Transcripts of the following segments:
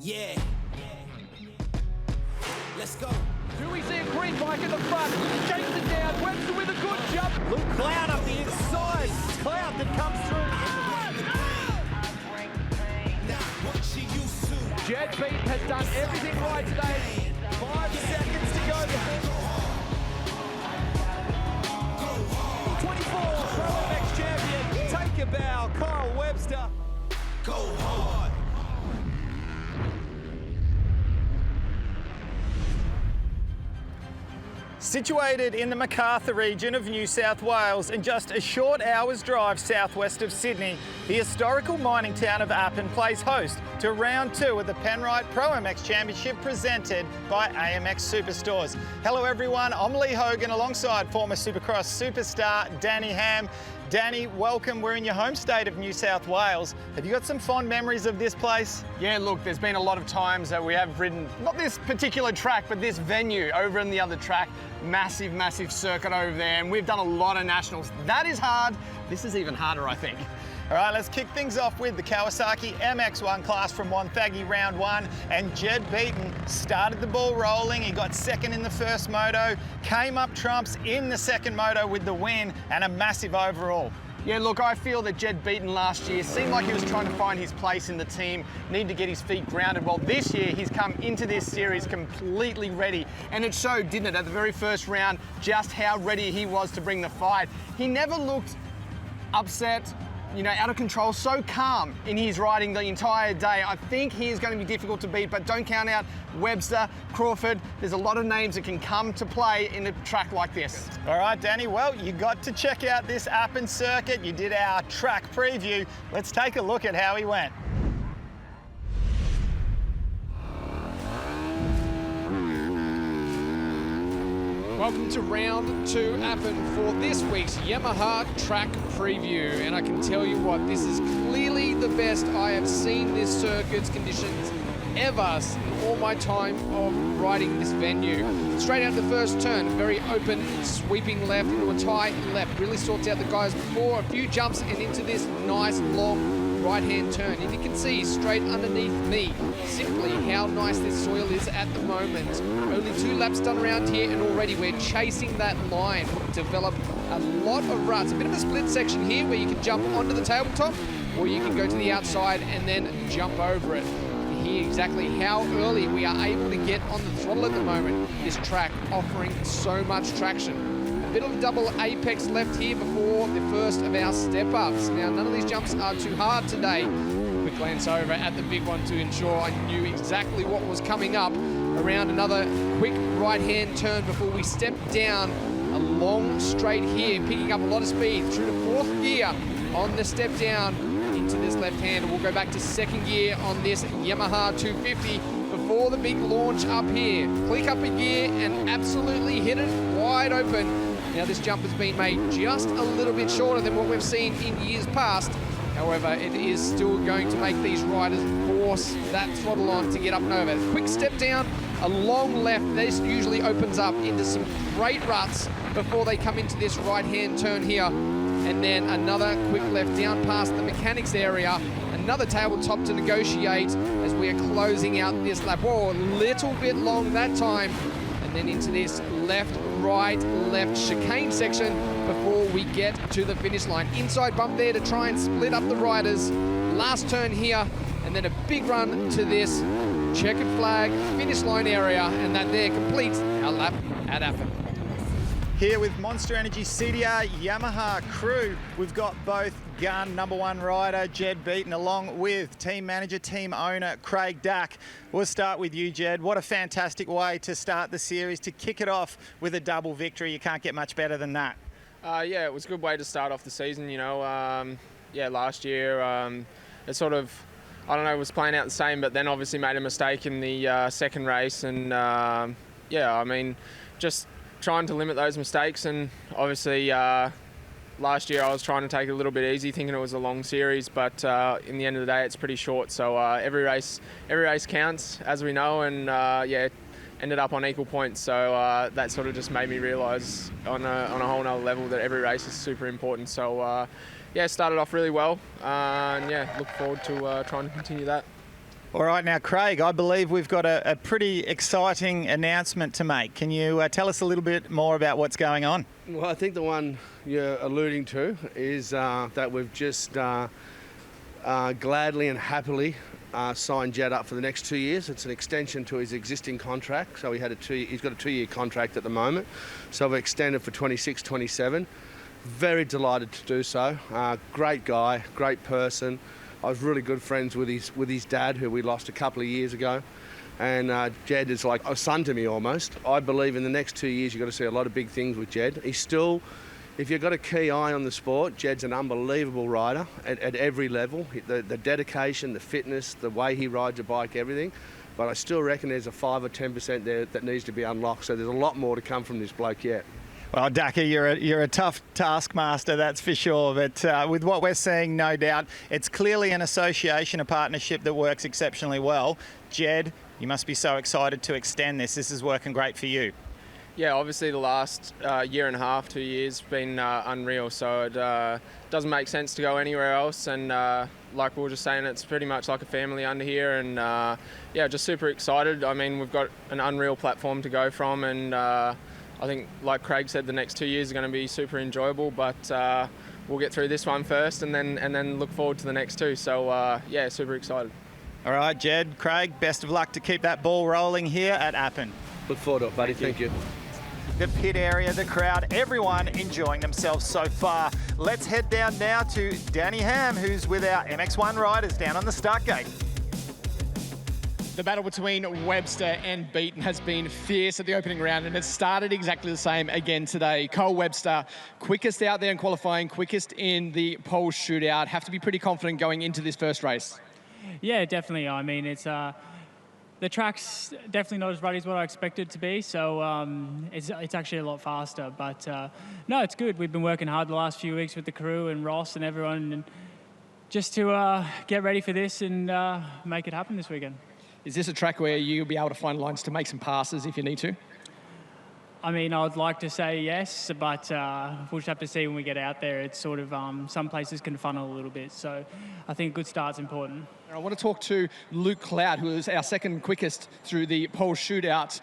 Yeah. Let's go. Do we see a green bike in the front? Shakes it down. Webster with a good jump. Little cloud up the inside. Cloud that comes through. Jed Beaton has done everything right today. 5 seconds to go. 24, ProMX champion. Take a bow, Kyle Webster. Go hard. Situated in the Macarthur region of New South Wales and just a short hour's drive southwest of Sydney, the historical mining town of Appin plays host to round 2 of the Penrite ProMX Championship presented by AMX Superstores. Hello everyone, I'm Lee Hogan alongside former Supercross superstar Danny Ham. Danny, welcome. We're in your home state of New South Wales. Have you got some fond memories of this place? Yeah, look, there's been a lot of times that we have ridden, not this particular track, but this venue over in the other track. Massive, massive circuit over there, and we've done a lot of nationals. That is hard. This is even harder, I think. All right, let's kick things off with the Kawasaki MX1 class from Wonthaggi round 1, and Jed Beaton started the ball rolling. He got second in the first moto, came up trumps in the second moto with the win and a massive overall. Yeah, look, I feel that Jed Beaton last year seemed like he was trying to find his place in the team, need to get his feet grounded. Well, this year he's come into this series completely ready, and it showed, didn't it, at the very first round, just how ready he was to bring the fight. He never looked upset, you know, out of control, so calm in his riding the entire day. I think he is going to be difficult to beat, but don't count out Webster, Crawford. There's a lot of names that can come to play in a track like this. All right, Danny, well, you got to check out this Appin circuit. You did our track preview. Let's take a look at how he went. Welcome to round 2 Appin for this week's Yamaha track preview. And I can tell you what, this is clearly the best I have seen this circuit's conditions ever in all my time of riding this venue. Straight out the first turn, very open, sweeping left into a tight left. Really sorts out the guys before a few jumps and into this nice long right-hand turn. And you can see straight underneath me simply how nice this soil is at the moment. Only 2 laps done around here and already we're chasing that line. We've developed a lot of ruts. A bit of a split section here where you can jump onto the tabletop or you can go to the outside and then jump over it. Hear exactly how early we are able to get on the throttle at the moment. This track offering so much traction. A bit of a double apex left here before the first of our step-ups. Now, none of these jumps are too hard today. Quick glance over at the big one to ensure I knew exactly what was coming up. Around another quick right-hand turn before we step down a long straight here, picking up a lot of speed through to 4th gear on the step down into this left hand. We'll go back to 2nd gear on this Yamaha 250 before the big launch up here. Click up a gear and absolutely hit it wide open. Now this jump has been made just a little bit shorter than what we've seen in years past. However, it is still going to make these riders force that throttle on to get up and over. Quick step down, a long left. This usually opens up into some great ruts before they come into this right-hand turn here. And then another quick left down past the mechanics area. Another tabletop to negotiate as we are closing out this lap. Whoa, a little bit long that time. And then into this left, right, left chicane section before we get to the finish line. Inside bump there to try and split up the riders. Last turn here, and then a big run to this checkered flag finish line area, and that there completes our lap at Appin. Here with Monster Energy CDR Yamaha crew, we've got both gun #1 rider Jed Beaton along with team manager, team owner Craig Dack. We'll start with you, Jed. What a fantastic way to start the series, to kick it off with a double victory. You can't get much better than that. Yeah, it was a good way to start off the season, you know. Yeah, last year it sort of, I don't know, was playing out the same, but then obviously made a mistake in the second race. And yeah, I mean, just trying to limit those mistakes. And obviously last year I was trying to take it a little bit easy, thinking it was a long series, but in the end of the day it's pretty short. So every race counts, as we know, and yeah, ended up on equal points. So that sort of just made me realise on a whole nother level that every race is super important. So yeah, started off really well, and yeah, look forward to trying to continue that. All right, now, Craig, I believe we've got a pretty exciting announcement to make. Can you tell us a little bit more about what's going on? Well, I think the one you're alluding to is that we've just gladly and happily signed Jed up for the next 2 years. It's an extension to his existing contract. So he's got a 2-year contract at the moment. So we've extended for 26, 27. Very delighted to do so. Great guy, great person. I was really good friends with his dad, who we lost a couple of years ago. And Jed is like a son to me almost. I believe in the next 2 years you've got to see a lot of big things with Jed. He's still, if you've got a key eye on the sport, Jed's an unbelievable rider at every level. The dedication, the fitness, the way he rides a bike, everything. But I still reckon there's a 5 or 10% there that needs to be unlocked. So there's a lot more to come from this bloke yet. Well, Daka, you're a tough taskmaster, that's for sure. But with what we're seeing, no doubt, it's clearly an association, a partnership that works exceptionally well. Jed, you must be so excited to extend this. This is working great for you. Yeah, obviously the last year and a half, 2 years, been unreal. So it doesn't make sense to go anywhere else. And like we were just saying, it's pretty much like a family under here. And yeah, just super excited. I mean, we've got an unreal platform to go from. And I think, like Craig said, the next 2 years are going to be super enjoyable. But we'll get through this one first and then look forward to the next two. So yeah, super excited. All right, Jed, Craig, best of luck to keep that ball rolling here at Appin. Look forward to it, buddy. Thank you. The pit area, the crowd, everyone enjoying themselves so far. Let's head down now to Danny Ham, who's with our MX1 riders down on the start gate. The battle between Webster and Beaton has been fierce at the opening round, and it started exactly the same again today. Kyle Webster, quickest out there in qualifying, quickest in the pole shootout. Have to be pretty confident going into this first race. Yeah, definitely. I mean, it's the track's definitely not as ruddy as what I expected it to be, so it's actually a lot faster. But no, it's good. We've been working hard the last few weeks with the crew and Ross and everyone, and just to get ready for this and make it happen this weekend. Is this a track where you'll be able to find lines to make some passes if you need to? I mean, I would like to say yes, but we'll just have to see when we get out there. It's sort of, some places can funnel a little bit, so I think a good start's important. I want to talk to Luke Cloud, who is our second quickest through the pole shootout.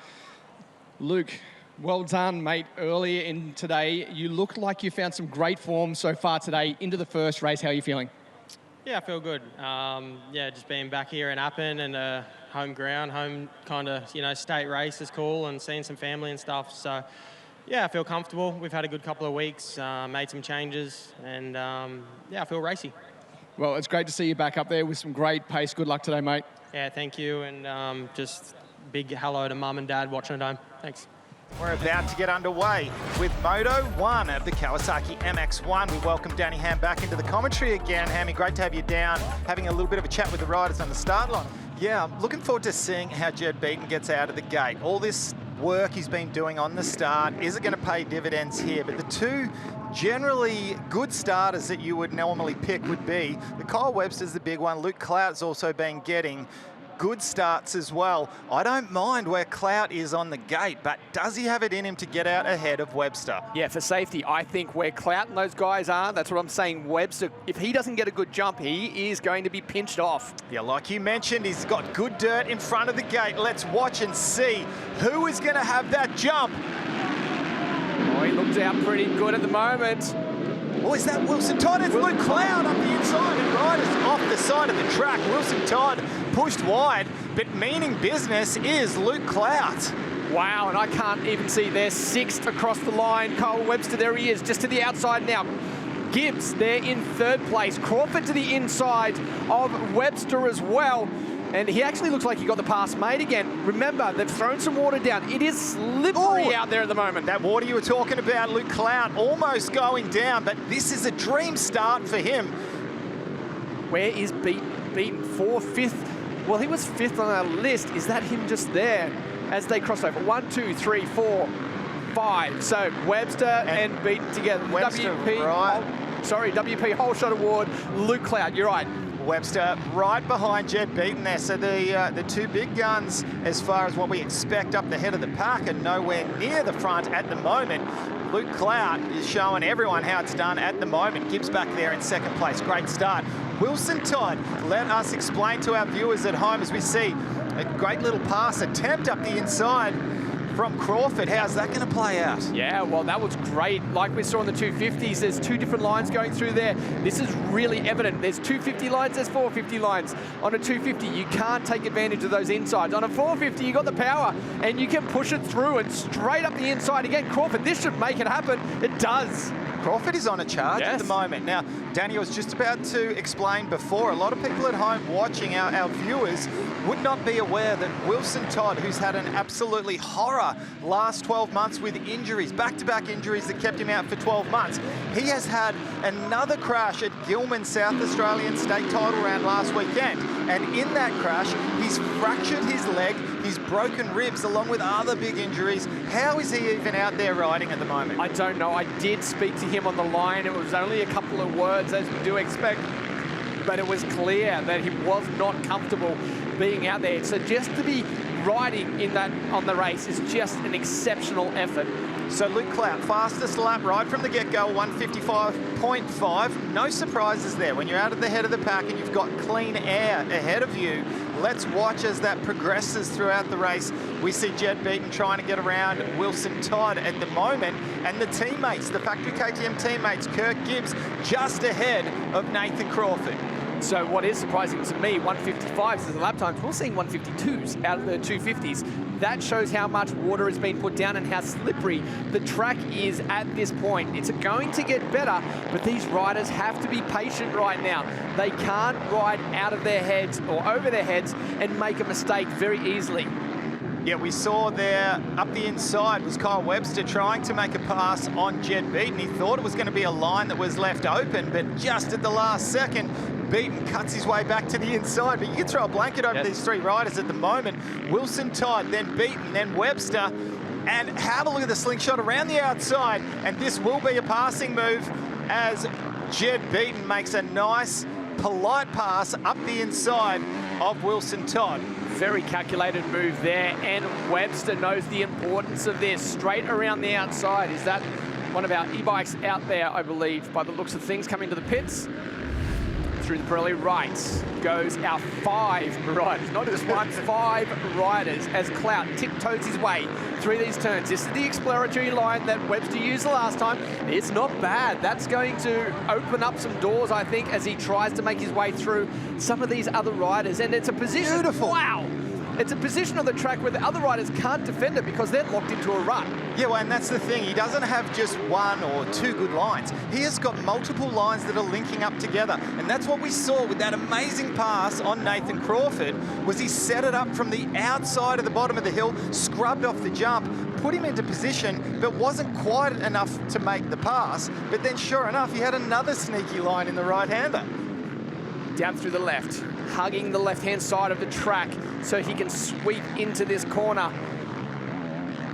Luke, well done, mate, earlier in today. You look like you found some great form so far today into the first race. How are you feeling? Yeah, I feel good. Yeah, just being back here in Appin and home ground, home kind of, state race is cool, and seeing some family and stuff. So, yeah, I feel comfortable. We've had a good couple of weeks, made some changes, and yeah, I feel racy. Well, it's great to see you back up there with some great pace. Good luck today, mate. Yeah, thank you, and just big hello to Mum and Dad watching at home. Thanks. We're about to get underway with Moto1 of the Kawasaki MX1. We welcome Danny Ham back into the commentary again. Hammy, great to have you down, having a little bit of a chat with the riders on the start line. Yeah, I'm looking forward to seeing how Jed Beaton gets out of the gate. All this work he's been doing on the start, is it going to pay dividends here? But the two generally good starters that you would normally pick would be the Kyle Webster's the big one. Luke Clout's also been getting good starts as well. I don't mind where Clout is on the gate, but does he have it in him to get out ahead of Webster? Yeah, for safety, I think where Clout and those guys are, that's what I'm saying. Webster, if he doesn't get a good jump, he is going to be pinched off. Yeah, like you mentioned, he's got good dirt in front of the gate. Let's watch and see who is going to have that jump. Oh, he looks out pretty good at the moment. Oh, is that Wilson Todd? It's Luke Cloud up the inside and riders off the side of the track. Wilson Todd pushed wide, but meaning business is Luke Cloud. Wow, and I can't even see there, sixth across the line. Kyle Webster, there he is, just to the outside now. Gibbs there in third place. Crawford to the inside of Webster as well. And he actually looks like he got the pass made again. Remember, they've thrown some water down. It is slippery out there at the moment. That water you were talking about, Luke Cloud, almost going down, but this is a dream start for him. Where is Beaton? Fourth, fifth. Well, he was fifth on our list. Is that him just there as they cross over? 1, 2, 3, 4, 5. So Webster and Beaton together. Webster, WP Whole Shot Award. Luke Cloud, you're right. Webster right behind Jed Beaton there. So the two big guns, as far as what we expect up the head of the pack, are nowhere near the front at the moment. Luke Cloud is showing everyone how it's done at the moment. Gibbs back there in second place. Great start. Wilson Todd, let us explain to our viewers at home as we see a great little pass attempt up the inside from Crawford. How's that going to play out? Yeah, well, that was great. Like we saw in the 250s, there's two different lines going through there. This is really evident. There's 250 lines, there's 450 lines. On a 250, you can't take advantage of those insides. On a 450, you got the power, and you can push it through and straight up the inside again. Crawford, this should make it happen. It does. Crawford is on a charge Yes. at the moment. Now, Danny, I was just about to explain before, a lot of people at home watching, our viewers, would not be aware that Wilson Todd, who's had an absolutely horror last 12 months with injuries, back-to-back injuries that kept him out for 12 months, he has had another crash at Gilman South Australian State Title Round last weekend. And in that crash, he's fractured his leg, he's broken ribs, along with other big injuries. How is he even out there riding at the moment? I don't know. I did speak to him on the line. It was only a couple of words, as we do expect, but it was clear that he was not comfortable being out there. So just to be riding in that on the race is just an exceptional effort. So Luke Clout, fastest lap right from the get-go, 155.5. No surprises there. When you're out at the head of the pack and you've got clean air ahead of you, let's watch as that progresses throughout the race. We see Jed Beaton trying to get around Wilson Todd at the moment, and the teammates, the factory KTM teammates, Kirk Gibbs just ahead of Nathan Crawford. So what is surprising to me, 155s is the lap times. We're seeing 152s out of the 250s. That shows how much water has been put down and how slippery the track is at this point. It's going to get better, but these riders have to be patient right now. They can't ride out of their heads or over their heads and make a mistake very easily. Yeah, we saw there up the inside was Kyle Webster trying to make a pass on Jed Beaton. He thought it was going to be a line that was left open, but just at the last second, Beaton cuts his way back to the inside. But you can throw a blanket over these three riders at the moment. Wilson Todd, then Beaton, then Webster. And have a look at the slingshot around the outside. And this will be a passing move as Jed Beaton makes a nice, polite pass up the inside of Wilson Todd. Very calculated move there, and Webster knows the importance of this. Straight around the outside. Is that one of our e-bikes out there, I believe, by the looks of things, coming to the pits? Through the Pirelli right goes our 5 riders, not just one, 5 riders, as Clout tiptoes his way through these turns. This is the exploratory line that Webster used the last time. It's not bad. That's going to open up some doors, I think, as he tries to make his way through some of these other riders. And it's a position, beautiful. Wow. It's a position on the track where the other riders can't defend it because they're locked into a rut. Yeah, well, and that's the thing. He doesn't have just 1 or 2 good lines. He has got multiple lines that are linking up together. And that's what we saw with that amazing pass on Nathan Crawford, was he set it up from the outside of the bottom of the hill, scrubbed off the jump, put him into position, but wasn't quite enough to make the pass. But then sure enough, he had another sneaky line in the right-hander. Down through the left, hugging the left-hand side of the track so he can sweep into this corner.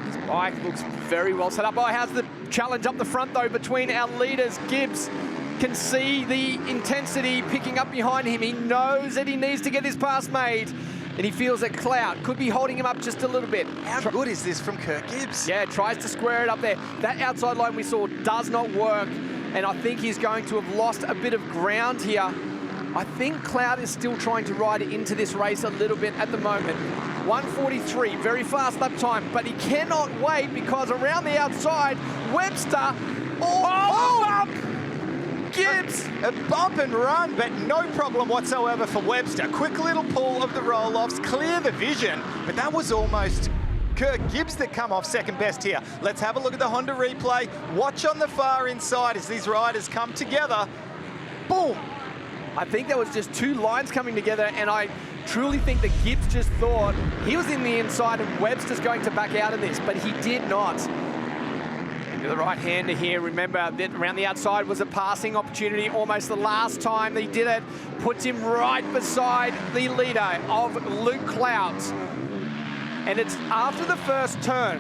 His bike looks very well set up. Oh, how's the challenge up the front, though, between our leaders? Gibbs can see the intensity picking up behind him. He knows that he needs to get his pass made, and he feels that Clout could be holding him up just a little bit. How good is this from Kirk Gibbs? Yeah, tries to square it up there. That outside line we saw does not work, and I think he's going to have lost a bit of ground here. I think Clout is still trying to ride into this race a little bit at the moment. 143, very fast lap time, but he cannot wait because around the outside, Webster, bump! Gibbs! A bump and run, but no problem whatsoever for Webster. Quick little pull of the roll-offs, clear the vision, but that was almost Kirk Gibbs that come off second best here. Let's have a look at the Honda replay. Watch on the far inside as these riders come together. Boom! I think there was just 2 lines coming together, and I truly think that Gibbs just thought he was in the inside and Webster's going to back out of this, but he did not. Into the right-hander here. Remember that around the outside was a passing opportunity almost the last time he did it. Puts him right beside the leader of Luke Clout. And it's after the first turn,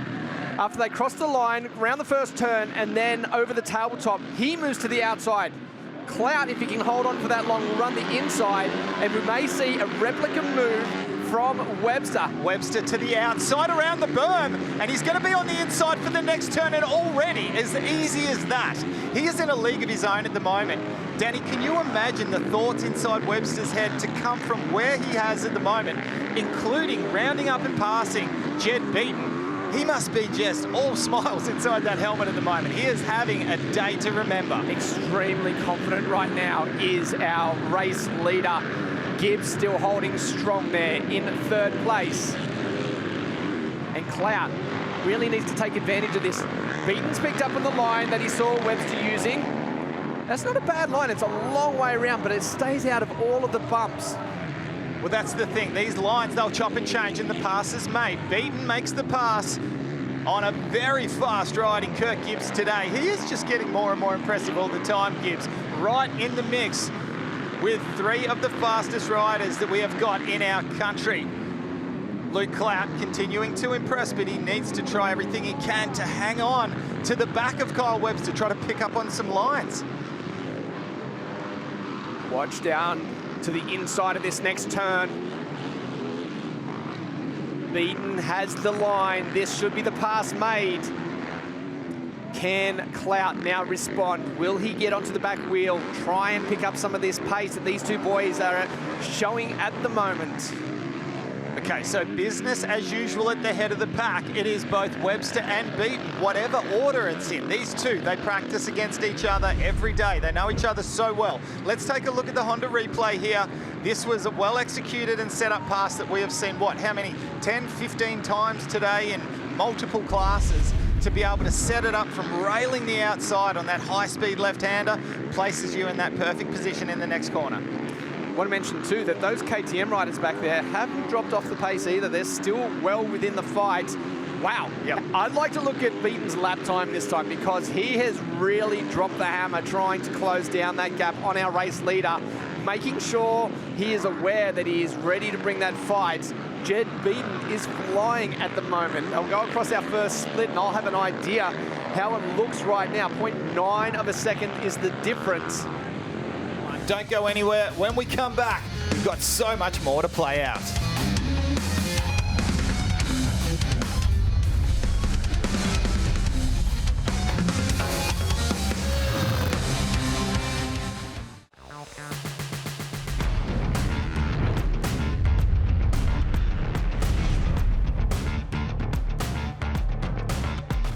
after they cross the line, around the first turn, and then over the tabletop, he moves to the outside. Clout, if he can hold on for that long, will run the inside, and we may see a replica move from Webster. Webster to the outside around the berm, and he's going to be on the inside for the next turn, and already as easy as that. He is in a league of his own at the moment. Danny, can you imagine the thoughts inside Webster's head to come from where he has at the moment, including rounding up and passing Jed Beaton? He must be just all smiles inside that helmet at the moment. He is having a day to remember. Extremely confident right now is our race leader. Gibbs still holding strong there in third place. And Clout really needs to take advantage of this. Beaton's picked up on the line that he saw Webster using. That's not a bad line. It's a long way around, but it stays out of all of the bumps. Well, that's the thing. These lines, they'll chop and change, and the pass is made. Beaton makes the pass on a very fast riding Kirk Gibbs today. He is just getting more and more impressive all the time, Gibbs. Right in the mix with 3 of the fastest riders that we have got in our country. Luke Clout continuing to impress, but he needs to try everything he can to hang on to the back of Kyle Webster, try to pick up on some lines. Watch down to the inside of this next turn. Beaton has the line. This should be the pass made. Can Clout now respond? Will he get onto the back wheel, try and pick up some of this pace that these two boys are showing at the moment? Okay, so business as usual at the head of the pack. It is both Webster and Beaton, whatever order it's in. These two, they practice against each other every day. They know each other so well. Let's take a look at the Honda replay here. This was a well-executed and set-up pass that we have seen, what, how many? 10, 15 times today in multiple classes to be able to set it up from railing the outside on that high-speed left-hander, places you in that perfect position in the next corner. I want to mention too that those KTM riders back there haven't dropped off the pace either. They're still well within the fight. Wow. Yep. I'd like to look at Beaton's lap time this time because he has really dropped the hammer trying to close down that gap on our race leader, making sure he is aware that he is ready to bring that fight. Jed Beaton is flying at the moment. I'll go across our first split and I'll have an idea how it looks right now. 0.9 of a second is the difference. Don't go anywhere. When we come back, we've got so much more to play out.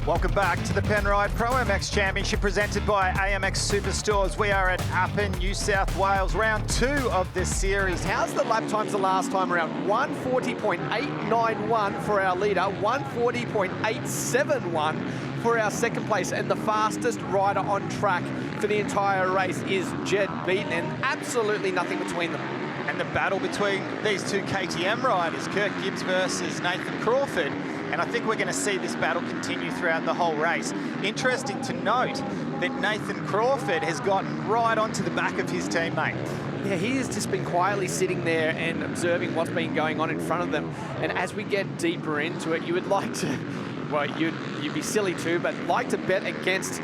Welcome back to the Penrite ProMX Championship presented by AMX Superstores. We are at Appin, New South Wales, round 2 of this series. How's the lap times the last time around? 140.891 for our leader, 140.871 for our second place, and the fastest rider on track for the entire race is Jed Beaton, and absolutely nothing between them. And the battle between these two KTM riders, Kirk Gibbs versus Nathan Crawford, and I think we're going to see this battle continue throughout the whole race. Interesting to note that Nathan Crawford has gotten right onto the back of his teammate. Yeah, he has just been quietly sitting there and observing what's been going on in front of them. And as we get deeper into it, you would like to, well, you'd be silly too, but like to bet against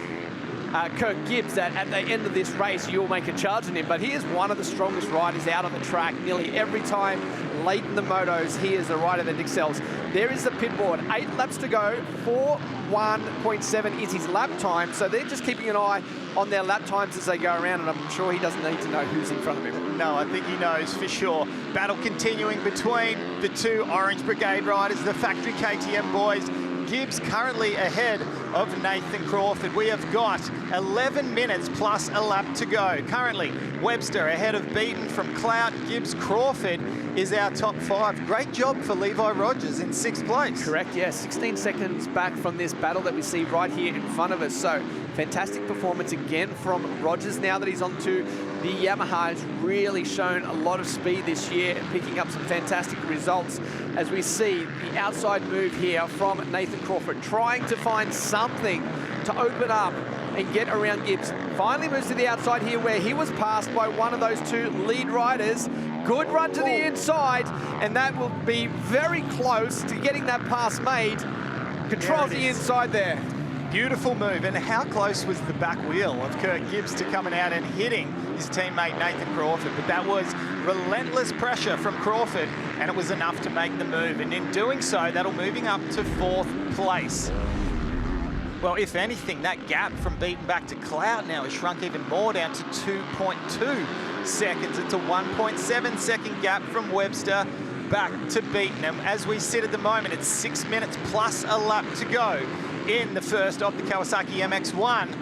Kirk Gibbs that at the end of this race you'll make a charge on him, but he is one of the strongest riders out on the track. Nearly every time late in the motos, he is a rider that excels. There is the pit board, 8 laps to go, 4:1.7 is his lap time, so they're just keeping an eye on their lap times as they go around, and I'm sure he doesn't need to know who's in front of him. No, I think he knows for sure. Battle continuing between the two Orange Brigade riders, the factory KTM boys. Gibbs currently ahead of Nathan Crawford. We have got 11 minutes plus a lap to go. Currently, Webster ahead of Beaton from Clout. Gibbs, Crawford is our top 5. Great job for Levi Rogers in 6th place. Correct, yeah, 16 seconds back from this battle that we see right here in front of us. So fantastic performance again from Rogers. Now that he's onto the Yamaha, has really shown a lot of speed this year and picking up some fantastic results as we see the outside move here from Nathan Crawford, trying to find something to open up and get around Gibbs. Finally moves to the outside here where he was passed by one of those two lead riders. Good run to the inside, and that will be very close to getting that pass made. Controls the inside there. Beautiful move, and how close was the back wheel of Kurt Gibbs to coming out and hitting his teammate Nathan Crawford, but that was relentless pressure from Crawford, and it was enough to make the move, and in doing so, that'll moving up to 4th place. Well, if anything, that gap from Beaton back to Clout now has shrunk even more, down to 2.2 seconds. It's a 1.7 second gap from Webster back to Beaton, and as we sit at the moment, it's 6 minutes plus a lap to go in the first of the Kawasaki MX1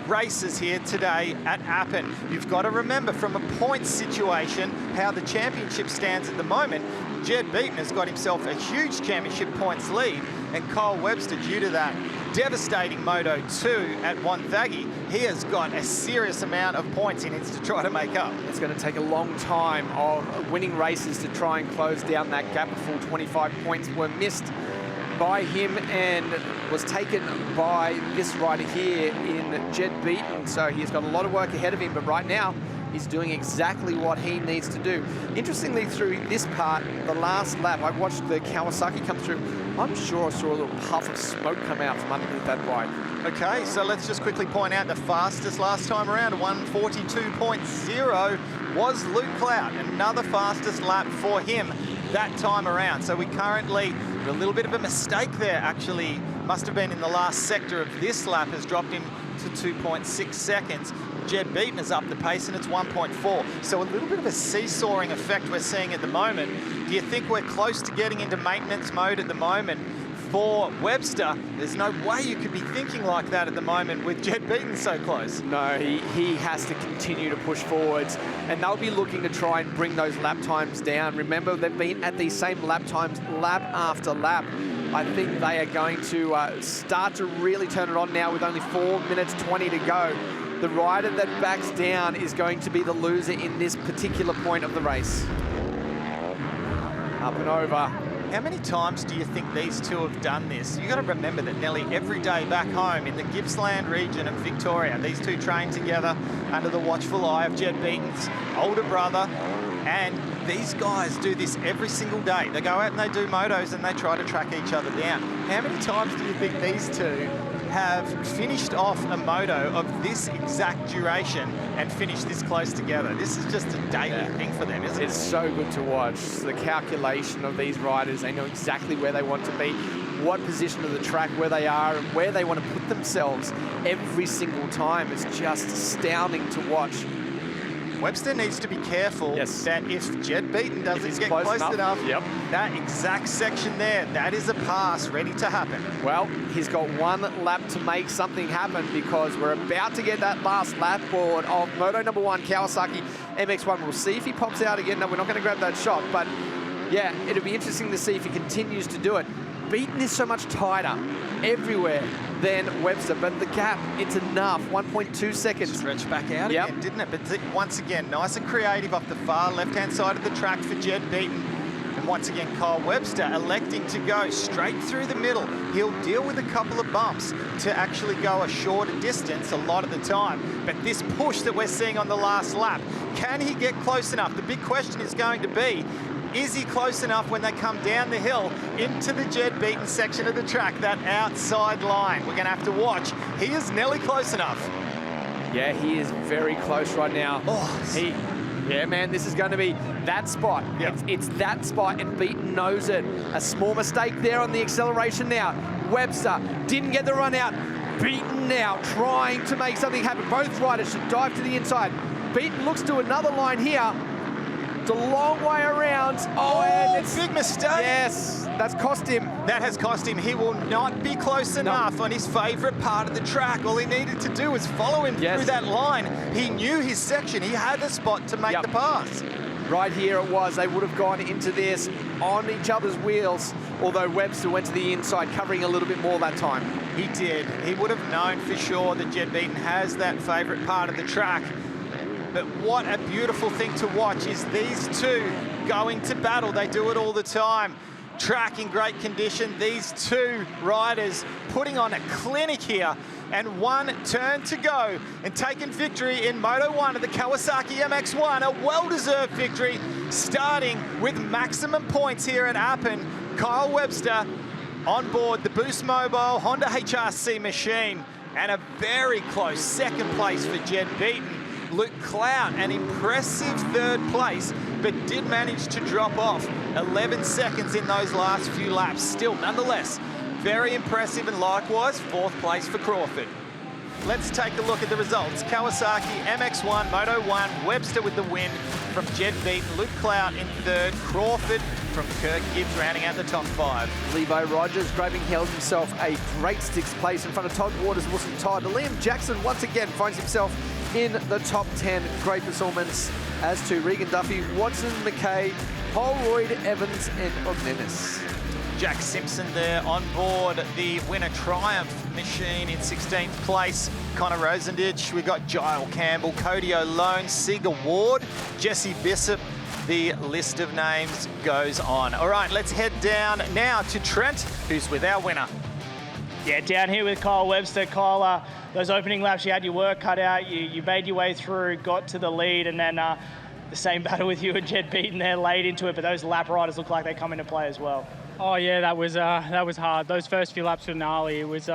races here today at Appin. You've got to remember, from a points situation, how the championship stands at the moment. Jed Beaton has got himself a huge championship points lead, and Kyle Webster, due to that devastating Moto2 at Wonthaggi, he has got a serious amount of points he needs to try to make up. It's going to take a long time of winning races to try and close down that gap. A full 25 points were missed by him and was taken by this rider here in Jed Beaton. So he's got a lot of work ahead of him, but right now he's doing exactly what he needs to do. Interestingly, through this part, the last lap, I watched the Kawasaki come through. I'm sure I saw a little puff of smoke come out from underneath that bike. Okay, so let's just quickly point out the fastest last time around, 1:42.0, was Luke Clout. Another fastest lap for him that time around. So we currently, a little bit of a mistake there, actually, must have been in the last sector of this lap, has dropped him to 2.6 seconds. Jed Beaton is up the pace and it's 1.4. So a little bit of a seesawing effect we're seeing at the moment. Do you think we're close to getting into maintenance mode at the moment for Webster? There's no way you could be thinking like that at the moment with Jed Beaton so close. No, he has to continue to push forwards, and they'll be looking to try and bring those lap times down. Remember, they've been at these same lap times lap after lap. I think they are going to start to really turn it on now with only 4 minutes 20 to go. The rider that backs down is going to be the loser in this particular point of the race. Up and over. How many times do you think these two have done this? You've got to remember that nearly every day back home in the Gippsland region of Victoria, these two train together under the watchful eye of Jed Beaton's older brother, and these guys do this every single day. They go out and they do motos and they try to track each other down. How many times do you think these two have finished off a moto of this exact duration and finished this close together? This is just a daily thing for them, isn't it? It's so good to watch. The calculation of these riders, they know exactly where they want to be, what position of the track, where they are, and where they want to put themselves every single time. It's just astounding to watch. Webster needs to be careful that if Jed Beaton doesn't get close enough, that exact section there, that is a pass ready to happen. Well, he's got one lap to make something happen, because we're about to get that last lap board of Moto number 1 Kawasaki MX1. We'll see if he pops out again. No, we're not going to grab that shot, but yeah, it'll be interesting to see if he continues to do it. Beaton is so much tighter everywhere than Webster, but the gap, it's enough. 1.2 seconds. Stretched back out again, didn't it? But once again, nice and creative off the far left-hand side of the track for Jed Beaton. And once again, Kyle Webster electing to go straight through the middle. He'll deal with a couple of bumps to actually go a shorter distance a lot of the time. But this push that we're seeing on the last lap, can he get close enough? The big question is going to be, is he close enough when they come down the hill into the Jed Beaton section of the track, that outside line? We're going to have to watch. He is nearly close enough. Yeah, he is very close right now. Yeah, man, this is going to be that spot. It's that spot, and Beaton knows it. A small mistake there on the acceleration now. Webster didn't get the run out. Beaton now trying to make something happen. Both riders should dive to the inside. Beaton looks to another line here. It's a long way around. And it's big mistake. Yes, that's cost him. That has cost him. He will not be close enough on his favorite part of the track. All he needed to do was follow him through that line. He knew his section. He had the spot to make the pass. Right here it was. They would have gone into this on each other's wheels, although Webster went to the inside, covering a little bit more that time. He did. He would have known for sure that Jed Beaton has that favorite part of the track. But what a beautiful thing to watch is these two going to battle. They do it all the time. Track in great condition. These two riders putting on a clinic here, and one turn to go and taking victory in Moto1 of the Kawasaki MX1. A well-deserved victory, starting with maximum points here at Appin. Kyle Webster On board the Boost Mobile Honda HRC machine, and a very close second place for Jed Beaton. Luke Clout, an impressive third place, but did manage to drop off 11 seconds in those last few laps. Still, nonetheless, very impressive, and likewise, fourth place for Crawford. Let's take a look at the results. Kawasaki MX1 Moto1, Webster with the win from Jed Beaton, Luke Clout in third, Crawford from Kirk Gibbs rounding out the top 5. Levi Rogers grabbing himself a great sixth place in front of Todd Waters, Wilson Todd. Liam Jackson once again finds himself in the top 10. Great performance as to Regan Duffy, Watson, McKay, Holroyd, Evans and Ognenis. Jack Simpson there on board the winner Triumph machine in 16th place. Connor Rosendich, we've got Gile Campbell, Cody O'Lone, Seager Ward, Jesse Bishop. The list of names goes on. All right, let's head down now to Trent, who's with our winner. Yeah, down here with Kyle Webster. Kyle, those opening laps, you had your work cut out, you made your way through, got to the lead, and then the same battle with you and Jed Beaton there laid into it, but those lap riders look like they come into play as well. Oh yeah, that was hard. Those first few laps were gnarly. It was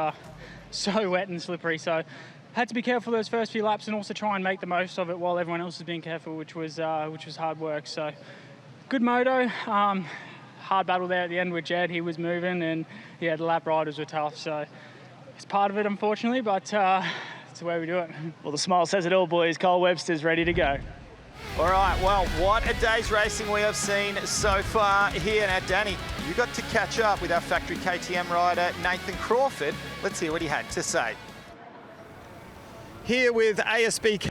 so wet and slippery, so had to be careful those first few laps and also try and make the most of it while everyone else was being careful, which was hard work. So good moto. Hard battle there at the end with Jed. He was moving, and yeah, the lap riders were tough. So it's part of it, unfortunately, but it's the way we do it. Well, the smile says it all, boys. Kyle Webster's ready to go. All right, well, what a day's racing we have seen so far here. Now, Danny, you got to catch up with our factory KTM rider, Nathan Crawford. Let's hear what he had to say. Here with ASB.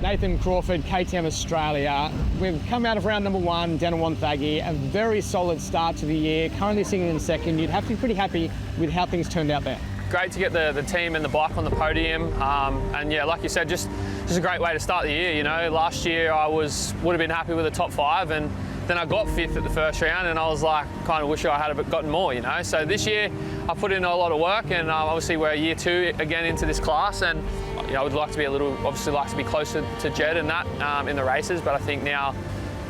Nathan Crawford, KTM Australia. We've come out of round number 1 down in Wonthaggi, a very solid start to the year, currently sitting in second. You'd have to be pretty happy with how things turned out there. Great to get the team and the bike on the podium, and yeah, like you said, just a great way to start the year. You know, last year I would have been happy with the top 5, and then I got 5th at the first round, and I was like, kind of wish I had gotten more. You know, so this year I put in a lot of work, and obviously we're year 2 again into this class, and you know, I would like to be obviously like to be closer to Jed and that in the races, but I think now,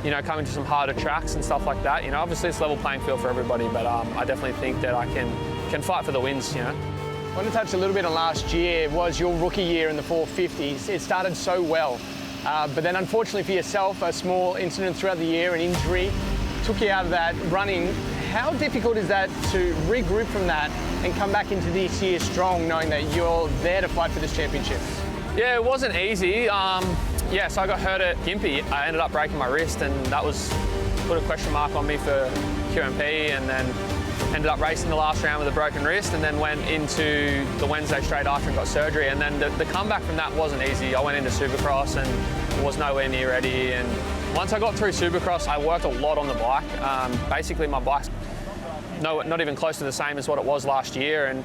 you know, coming to some harder tracks and stuff like that, you know, obviously it's level playing field for everybody, but I definitely think that I can fight for the wins. You know. I want to touch a little bit on last year. It was your rookie year in the 450s. It started so well, but then unfortunately for yourself, a small incident throughout the year, an injury, took you out of that running. How difficult is that to regroup from that and come back into this year strong, knowing that you're there to fight for this championship? Yeah, it wasn't easy. Yeah, so I got hurt at Gympie. I ended up breaking my wrist, and that put a question mark on me for QMP, and then ended up racing the last round with a broken wrist, and then went into the Wednesday straight after and got surgery. And then the comeback from that wasn't easy. I went into Supercross and was nowhere near ready. And once I got through Supercross, I worked a lot on the bike. Basically, my bike's not even close to the same as what it was last year. And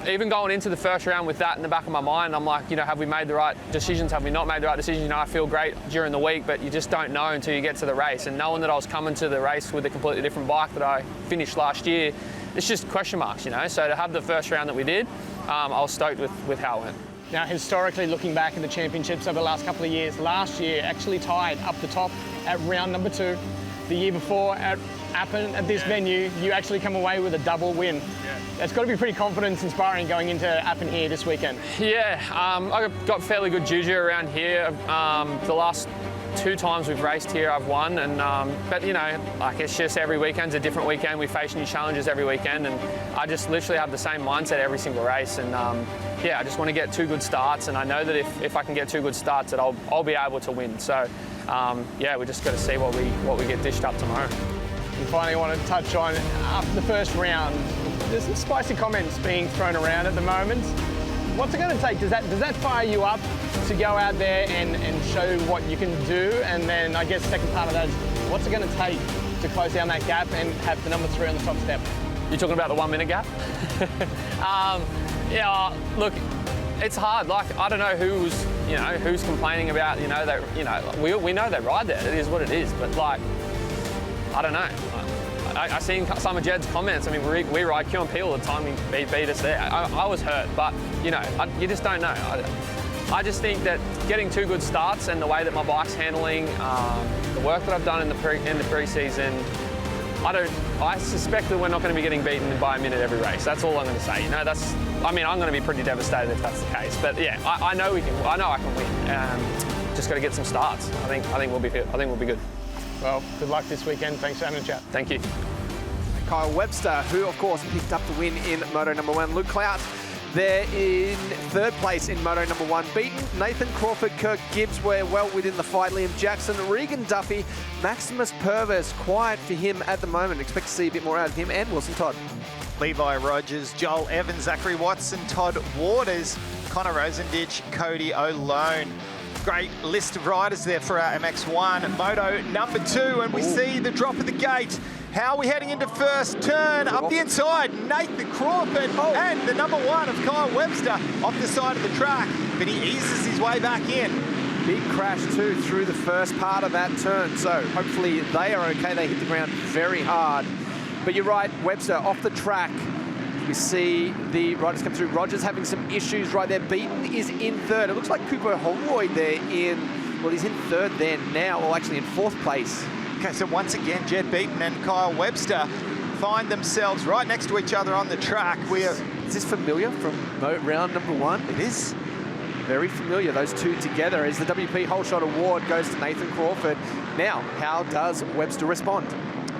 even going into the first round with that in the back of my mind, I'm like, you know, have we made the right decisions? Have we not made the right decisions? You know, I feel great during the week, but you just don't know until you get to the race. And knowing that I was coming to the race with a completely different bike that I finished last year, it's just question marks, you know. So to have the first round that we did, I was stoked with how it went. Now, historically, looking back at the championships over the last couple of years, last year actually tied up the top at round number 2. The year before at Appin, at this venue, you actually come away with a double win. That's got to be pretty confidence-inspiring going into Appin here this weekend. Yeah, I got fairly good juju around here. The last 2 times we've raced here, I've won, and but you know, like it's just every weekend's a different weekend. We face new challenges every weekend, and I just literally have the same mindset every single race. And yeah, I just want to get 2 good starts, and I know that if I can get 2 good starts, that I'll be able to win. So yeah, we just got to see what we get dished up tomorrow. And finally, I want to touch on after the first round. There's some spicy comments being thrown around at the moment. What's it going to take? Does that fire you up to go out there and show what you can do? And then I guess the second part of that is, what's it going to take to close down that gap and have the number 3 on the top step? You're talking about the 1 minute gap? Yeah, look, it's hard. Like, I don't know who's complaining about, you know, that, you know, we know they ride there. It is what it is. But like, I don't know. I seen some of Jed's comments. I mean, we ride QMP all the time. He beat us there. I was hurt, but you know, you just don't know. I just think that getting 2 good starts and the way that my bike's handling, the work that I've done in the pre-season, I suspect that we're not going to be getting beaten by a minute every race. That's all I'm going to say. You know, I mean, I'm going to be pretty devastated if that's the case. But yeah, I know we can. I know I can win. Just got to get some starts. I think we'll be good. I think we'll be good. Well, good luck this weekend. Thanks for having a chat. Thank you. Kyle Webster, who of course picked up the win in Moto number 1. Luke Clout there in 3rd place in Moto number 1. Beaton, Nathan Crawford, Kirk Gibbs were well within the fight. Liam Jackson, Regan Duffy, Maximus Purvis, quiet for him at the moment. Expect to see a bit more out of him, and Wilson Todd. Levi Rogers, Joel Evans, Zachary Watson, Todd Waters, Connor Rosenditch, Cody O'Lone. Great list of riders there for our MX1 Moto number 2, and we see the drop of the gate. How are we heading into first turn? Up the inside, Nathan Crawford and the number 1 of Kyle Webster off the side of the track, but he eases his way back in. Big crash too through the first part of that turn, so hopefully they are okay. They hit the ground very hard. But you're right, Webster off the track. We see the riders come through. Rogers having some issues right there. Beaton is in 3rd. It looks like Cooper Holroyd there well, he's in 3rd there now, or actually in 4th place. Okay, so once again, Jed Beaton and Kyle Webster find themselves right next to each other on the track. Is this familiar from round number 1? It is. Very familiar, those two together, as the WP Whole Shot Award goes to Nathan Crawford. Now, how does Webster respond?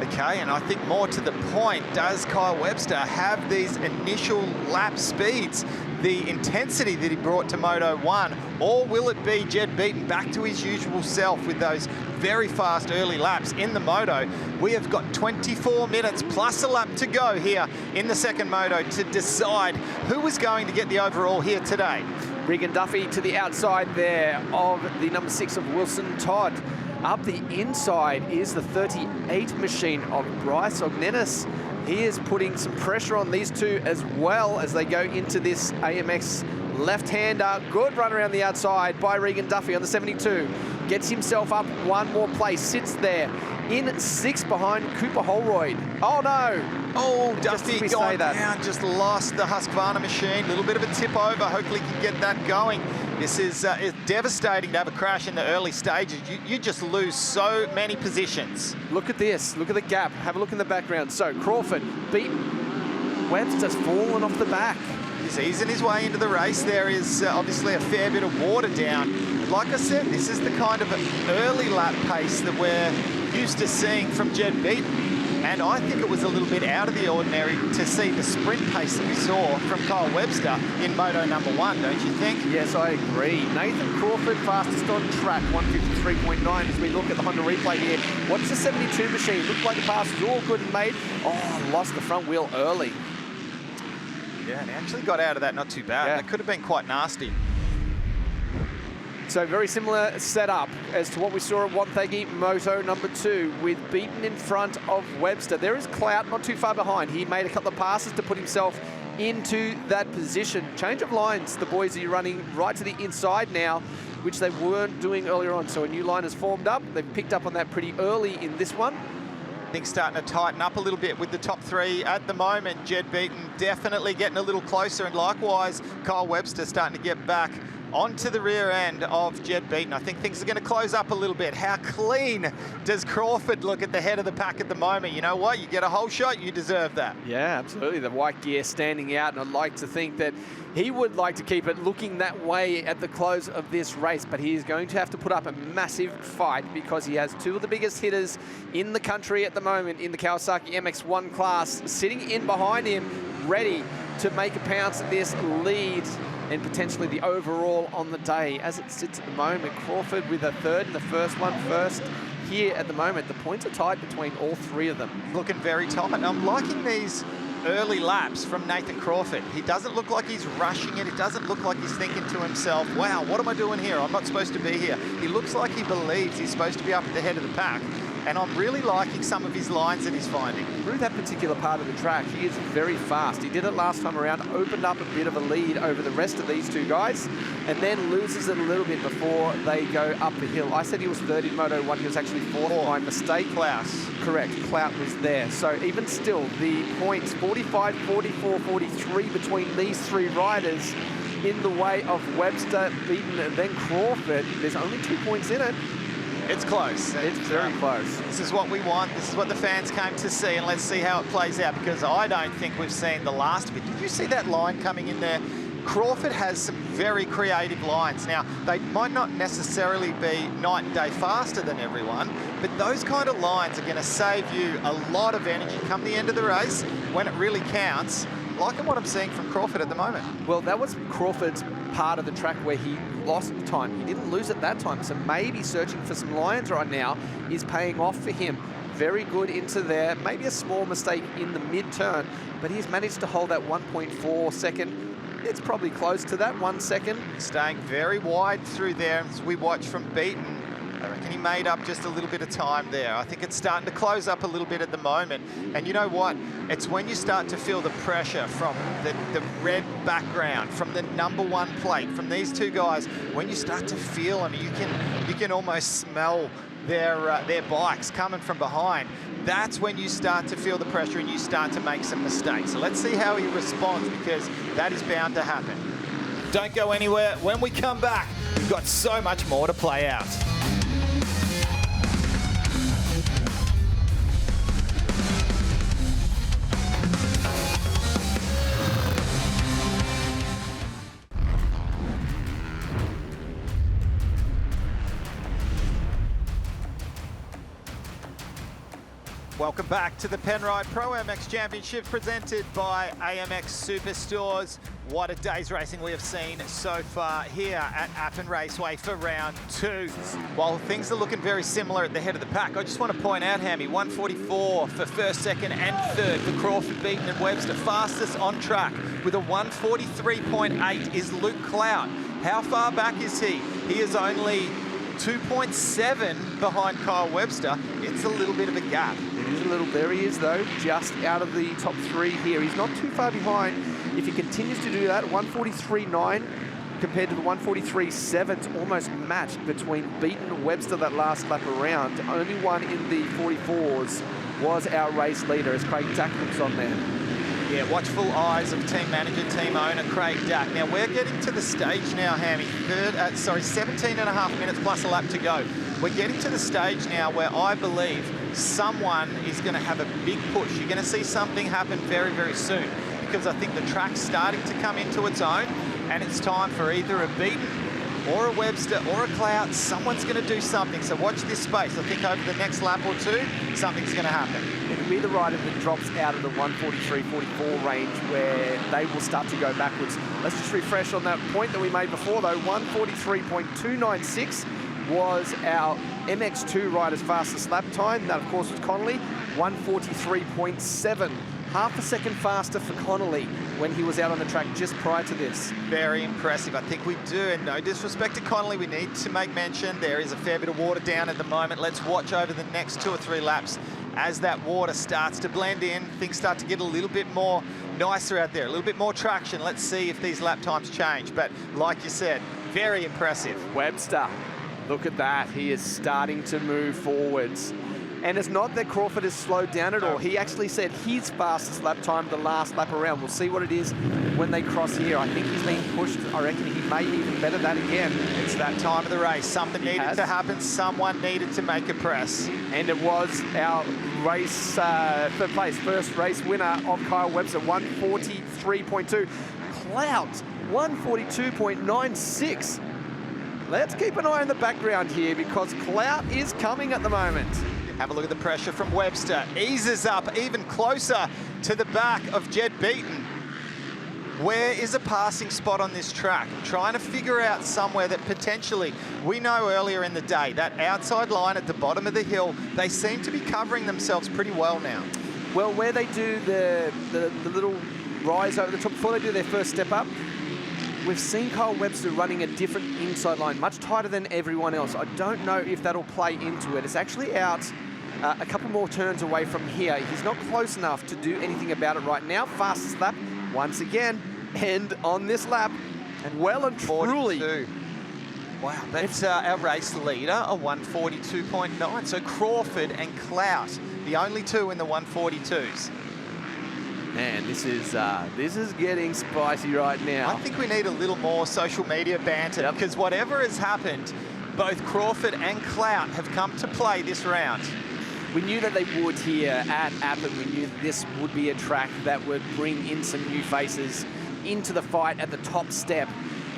Okay, and I think more to the point, does Kyle Webster have these initial lap speeds, the intensity that he brought to Moto 1, or will it be Jed Beaton back to his usual self with those very fast early laps in the Moto? We have got 24 minutes plus a lap to go here in the second Moto to decide who is going to get the overall here today. Regan Duffy to the outside there of the number 6 of Wilson Todd. Up the inside is the 38 machine of Bryce Ognenis. He is putting some pressure on these two as well as they go into this AMX left-hander. Good run around the outside by Regan Duffy on the 72. Gets himself up one more place, sits there in 6th behind Cooper Holroyd. Oh no! Oh, Duffy gone down, just lost the Husqvarna machine. A little bit of a tip over, hopefully he can get that going. This is devastating to have a crash in the early stages. You just lose so many positions. Look at this, look at the gap. Have a look in the background. So Crawford, Beaton, Webster's fallen off the back. He's easing his way into the race. There is obviously a fair bit of water down. Like I said, this is the kind of early lap pace that we're used to seeing from Jed Beaton. And I think it was a little bit out of the ordinary to see the sprint pace that we saw from Kyle Webster in Moto number 1, don't you think? Yes, I agree. Nathan Crawford, fastest on track, 153.9 as we look at the Honda replay here. What's the 72 machine? Looked like the pass was all good and made. Oh, lost the front wheel early. Yeah, and he actually got out of that not too bad. Yeah. That could have been quite nasty. So very similar setup as to what we saw at Wonthaggi Moto number 2 with Beaton in front of Webster. There is Clout not too far behind. He made a couple of passes to put himself into that position. Change of lines. The boys are running right to the inside now, which they weren't doing earlier on. So a new line has formed up. They've picked up on that pretty early in this one. Things starting to tighten up a little bit with the top 3 at the moment. Jed Beaton definitely getting a little closer, and likewise Kyle Webster starting to get back onto the rear end of Jed Beaton. I think things are going to close up a little bit. How clean does Crawford look at the head of the pack at the moment? You know what? You get a whole shot, you deserve that. Yeah, absolutely. The white gear standing out, and I'd like to think that he would like to keep it looking that way at the close of this race, but he is going to have to put up a massive fight because he has 2 of the biggest hitters in the country at the moment in the Kawasaki MX1 class sitting in behind him, ready to make a pounce at this lead and potentially the overall on the day. As it sits at the moment, Crawford with a 3rd and the first one first here at the moment. The points are tied between all 3 of them. Looking very tight. I'm liking these early laps from Nathan Crawford. He doesn't look like he's rushing it. It doesn't look like he's thinking to himself, wow, what am I doing here? I'm not supposed to be here. He looks like he believes he's supposed to be up at the head of the pack. And I'm really liking some of his lines that he's finding. Through that particular part of the track, he is very fast. He did it last time around, opened up a bit of a lead over the rest of these 2 guys, and then loses it a little bit before they go up the hill. I said he was 3rd in Moto 1. He was actually 4th by mistake. Klaus. Correct. Clout was there. So even still, the points 45, 44, 43 between these 3 riders in the way of Webster, Beaton, and then Crawford. There's only 2 points in it. It's close. It's very close. This is what we want. This is what the fans came to see, and let's see how it plays out, because I don't think we've seen the last of it. Did you see that line coming in there? Crawford has some very creative lines. Now, they might not necessarily be night and day faster than everyone, but those kind of lines are going to save you a lot of energy come the end of the race when it really counts. Liking what I'm seeing from Crawford at the moment. Well, that was Crawford's part of the track where he lost time. He didn't lose it that time, so maybe searching for some lines right now is paying off for him. Very good into there. Maybe a small mistake in the mid-turn, but he's managed to hold that 1.4 second. It's probably close to that, 1 second. Staying very wide through there as we watch from Beaton. I reckon he made up just a little bit of time there. I think it's starting to close up a little bit at the moment. And you know what? It's when you start to feel the pressure from the red background, from the #1 plate, from these two guys. When you start to feel them, you can almost smell their bikes coming from behind. That's when you start to feel the pressure and you start to make some mistakes. So let's see how he responds, because that is bound to happen. Don't go anywhere. When we come back, we've got so much more to play out. Welcome back to the Penrite ProMX Championship presented by AMX Superstores. What a day's racing we have seen so far here at Appin Raceway for round 2. While things are looking very similar at the head of the pack, I just want to point out, Hammy, 144 for first, second and third for Crawford, Beaton and Webster. Fastest on track with a 143.8 is Luke Clout. How far back is he? He is only 2.7 behind Kyle Webster. It's a little bit of a gap. It is a little, there he is though, just out of the top 3 here. He's not too far behind. If he continues to do that, 143.9 compared to the 143.7, it's almost matched between Beaton and Webster that last lap around. Only one in the 44s was our race leader, as Craig Dack looks on there. Yeah, watchful eyes of team manager, team owner Craig Dack. Now we're getting to the stage now, Hammy. 17 and a half minutes plus a lap to go. We're getting to the stage now where I believe someone is going to have a big push. You're going to see something happen very, very soon, because I think the track's starting to come into its own, and it's time for either a Beaton or a Webster or a Clout. Someone's going to do something, so watch this space. I think over the next lap or two, something's going to happen. It'll be the rider that drops out of the 143-44 range where they will start to go backwards. Let's just refresh on that point that we made before though. 143.296 was our MX2 rider's fastest lap time. That of course was Connolly. 143.7. Half a second faster for Connolly when he was out on the track just prior to this. Very impressive. I think we do, and no disrespect to Connolly, we need to make mention there is a fair bit of water down at the moment. Let's watch over the next 2 or 3 laps as that water starts to blend in. Things start to get a little bit more nicer out there, a little bit more traction. Let's see if these lap times change. But like you said, very impressive. Webster, look at that. He is starting to move forwards. And it's not that Crawford has slowed down at all. He actually said his fastest lap time the last lap around. We'll see what it is when they cross here. I think he's being pushed. I reckon he may even better that again. It's that time of the race. Something needed to happen. Someone needed to make a press. And it was our race, third place, first race winner of Kyle Webster, 143.2. Clout, 142.96. Let's keep an eye on the background here, because Clout is coming at the moment. Have a look at the pressure from Webster. Eases up even closer to the back of Jed Beaton. Where is a passing spot on this track? Trying to figure out somewhere that potentially, we know earlier in the day, that outside line at the bottom of the hill, they seem to be covering themselves pretty well now. Well, where they do the little rise over the top before they do their first step up, we've seen Kyle Webster running a different inside line, much tighter than everyone else. I don't know if that'll play into it. It's actually out a couple more turns away from here. He's not close enough to do anything about it right now. Fastest lap, once again, and on this lap, and well and truly. 42. Wow, that's our race leader, a 142.9. So Crawford and Clout, the only two in the 142s. Man, this is getting spicy right now. I think we need a little more social media banter, because whatever has happened both Crawford and Clout have come to play this round. We knew that they would here at Appin. We knew this would be a track that would bring in some new faces into the fight at the top step.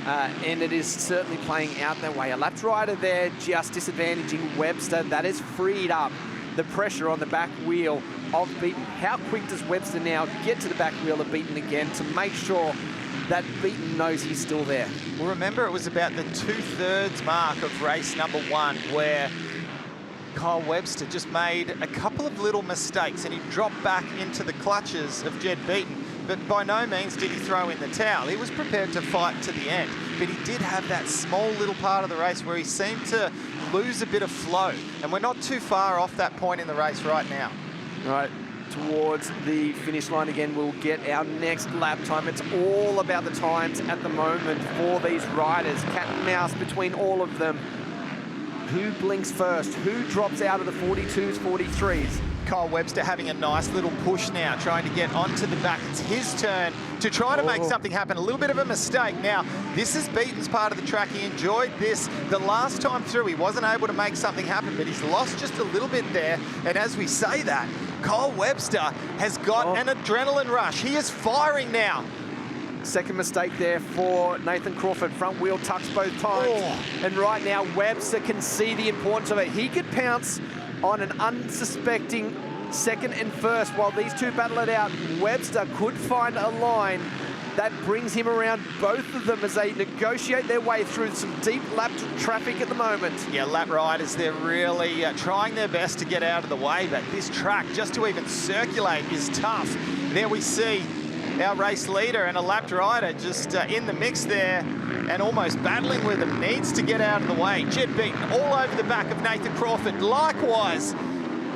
And it is certainly playing out that way. A lap rider there just disadvantaging Webster. That has freed up the pressure on the back wheel of Beaton. How quick does Webster now get to the back wheel of Beaton again to make sure that Beaton knows he's still there? Well, remember, it was about the 2/3 mark of race number 1 where Kyle Webster just made a couple of little mistakes and he dropped back into the clutches of Jed Beaton. But by no means did he throw in the towel. He was prepared to fight to the end. But he did have that small little part of the race where he seemed to lose a bit of flow. And we're not too far off that point in the race right now. Right, towards the finish line again, we'll get our next lap time. It's all about the times at the moment for these riders. Cat and mouse between all of them. Who blinks first? Who drops out of the 42s, 43s? Kyle Webster having a nice little push now, trying to get onto the back. It's his turn to try to make something happen. A little bit of a mistake. Now, this is Beaton's part of the track. He enjoyed this. The last time through, he wasn't able to make something happen, but he's lost just a little bit there. And as we say that, Kyle Webster has got an adrenaline rush. He is firing now. Second mistake there for Nathan Crawford. Front wheel tucks both times. And right now, Webster can see the importance of it. He could pounce on an unsuspecting second and first while these two battle it out. Webster could find a line that brings him around both of them as they negotiate their way through some deep lap traffic at the moment. Yeah, lap riders, they're really trying their best to get out of the way, but this track, just to even circulate, is tough. There we see our race leader and a lapped rider just in the mix there and almost battling with him, needs to get out of the way. Jed Beaton all over the back of Nathan Crawford. Likewise,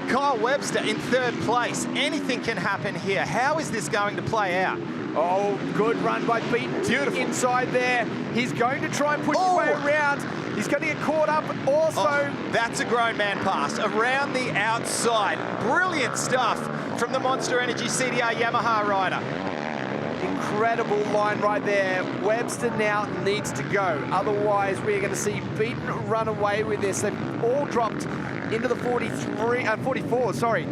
Kyle Webster in 3rd place. Anything can happen here. How is this going to play out? Oh, good run by Beaton. Beautiful. Inside there. He's going to try and push his way around. He's going to get caught up also. That's a grown man pass around the outside. Brilliant stuff from the Monster Energy CDR Yamaha rider. Incredible line right there. Webster now needs to go. Otherwise, we're going to see Beaton run away with this. They've all dropped into the 44, sorry.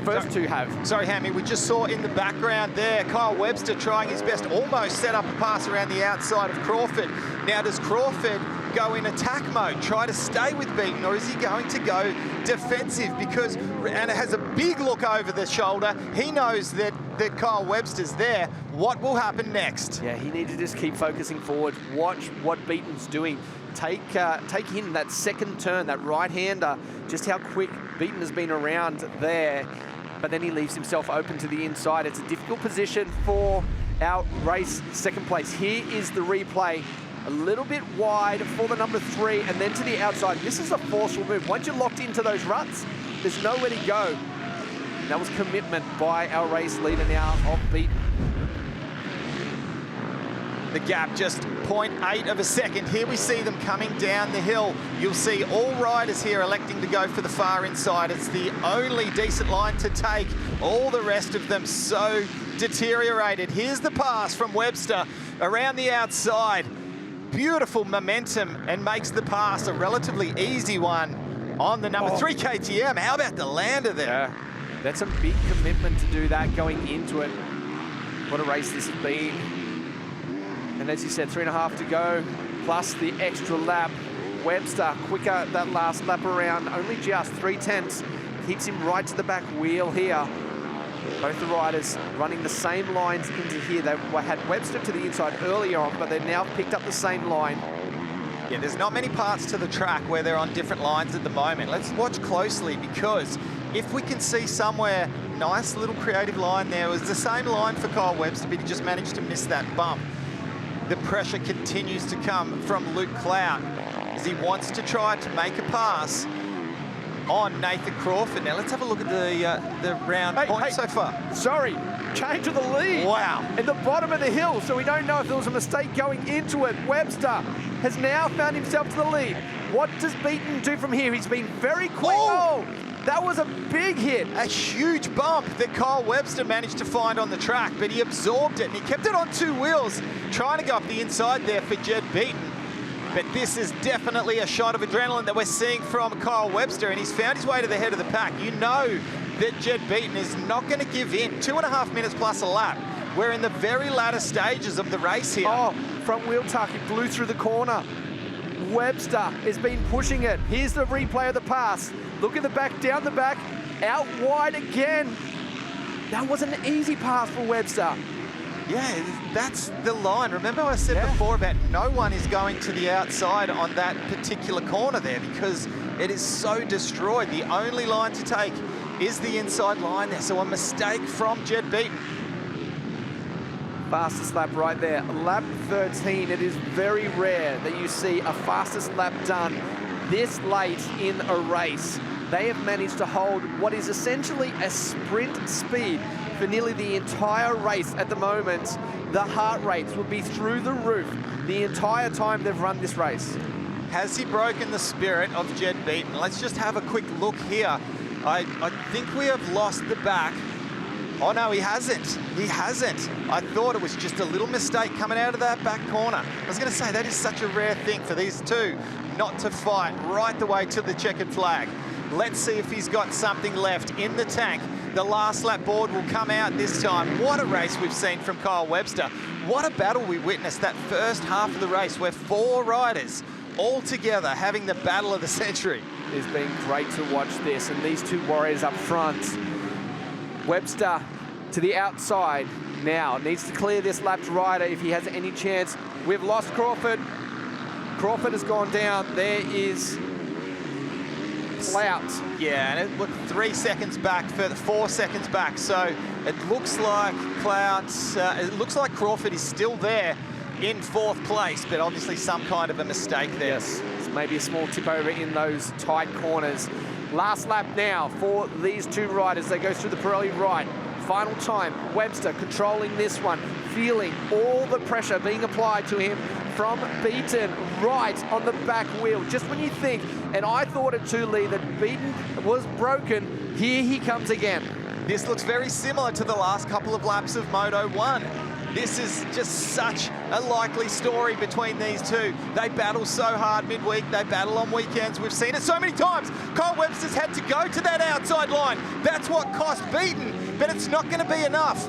First two have. Sorry, Hammy, we just saw in the background there, Kyle Webster trying his best, almost set up a pass around the outside of Crawford. Now, does Crawford go in attack mode, try to stay with Beaton, or is he going to go defensive? Because, and it has a big look over the shoulder. He knows that Kyle Webster's there. What will happen next? Yeah, he needs to just keep focusing forward. Watch what Beaton's doing. Take in that second turn, that right-hander, just how quick Beaton has been around there. But then he leaves himself open to the inside. It's a difficult position for our race second place. Here is the replay. A little bit wide for the number 3 and then to the outside. This is a forceful move. Once you're locked into those ruts, there's nowhere to go. That was commitment by our race leader now of Beaton. The gap just 0.8 of a second. Here we see them coming down the hill. You'll see all riders here electing to go for the far inside. It's the only decent line to take. All the rest of them so deteriorated. Here's the pass from Webster around the outside. Beautiful momentum and makes the pass a relatively easy one on the number 3 KTM. How about the lander there? Yeah, that's a big commitment to do that going into it. What a race this has been. And as you said, 3.5 to go, plus the extra lap. Webster quicker that last lap around, only just 3/10. Keeps him right to the back wheel here. Both the riders running the same lines into here. They had Webster to the inside earlier on, but they've now picked up the same line. Yeah, there's not many parts to the track where they're on different lines at the moment. Let's watch closely, because if we can see somewhere, nice little creative line there. It was the same line for Kyle Webster, but he just managed to miss that bump. The pressure continues to come from Luke Clout as he wants to try to make a pass on Nathan Crawford. Now let's have a look at the round points so far. Sorry, change of the lead. Wow. At the bottom of the hill, so we don't know if there was a mistake going into it. Webster has now found himself to the lead. What does Beaton do from here? He's been very quick. Oh, that was a big hit. A huge bump that Kyle Webster managed to find on the track, but he absorbed it and he kept it on 2 wheels, trying to go up the inside there for Jed Beaton. But this is definitely a shot of adrenaline that we're seeing from Kyle Webster, and he's found his way to the head of the pack. You know that Jed Beaton is not going to give in. 2.5 minutes plus a lap. We're in the very latter stages of the race here. Oh, front wheel tuck, it blew through the corner. Webster has been pushing it. Here's the replay of the pass. Look at the back, down the back, out wide again. That wasn't an easy pass for Webster. Yeah, that's the line. Remember I said before about no one is going to the outside on that particular corner there because it is so destroyed. The only line to take is the inside line there. So a mistake from Jed Beaton. Fastest lap right there. Lap 13. It is very rare that you see a fastest lap done this late in a race. They have managed to hold what is essentially a sprint speed for nearly the entire race at the moment. The heart rates will be through the roof the entire time they've run this race. Has he broken the spirit of Jed Beaton? Let's just have a quick look here. I think we have lost the back. Oh no, he hasn't. He hasn't. I thought it was just a little mistake coming out of that back corner. I was going to say, that is such a rare thing for these two not to fight right the way to the checkered flag. Let's see if he's got something left in the tank. The last lap board will come out this time. What a race we've seen from Kyle Webster. What a battle we witnessed that first half of the race where 4 riders all together having the battle of the century. It's been great to watch this, and these two warriors up front. Webster to the outside now. Needs to clear this lapped rider if he has any chance. We've lost Crawford. Crawford has gone down. There is Clout. Yeah, and it looked 3 seconds back, 4 seconds back. So it looks like it looks like Crawford is still there in 4th place, but obviously some kind of a mistake there. Yes, maybe a small tip over in those tight corners. Last lap now for these two riders. They go through the Pirelli right. Final time, Webster controlling this one, feeling all the pressure being applied to him from Beaton right on the back wheel. Just when you think, and I thought it too, Lee, that Beaton was broken, here he comes again. This looks very similar to the last couple of laps of Moto1. This is just such a likely story between these two. They battle so hard midweek, they battle on weekends. We've seen it so many times. Kyle Webster's had to go to that outside line. That's what cost Beaton, but it's not going to be enough.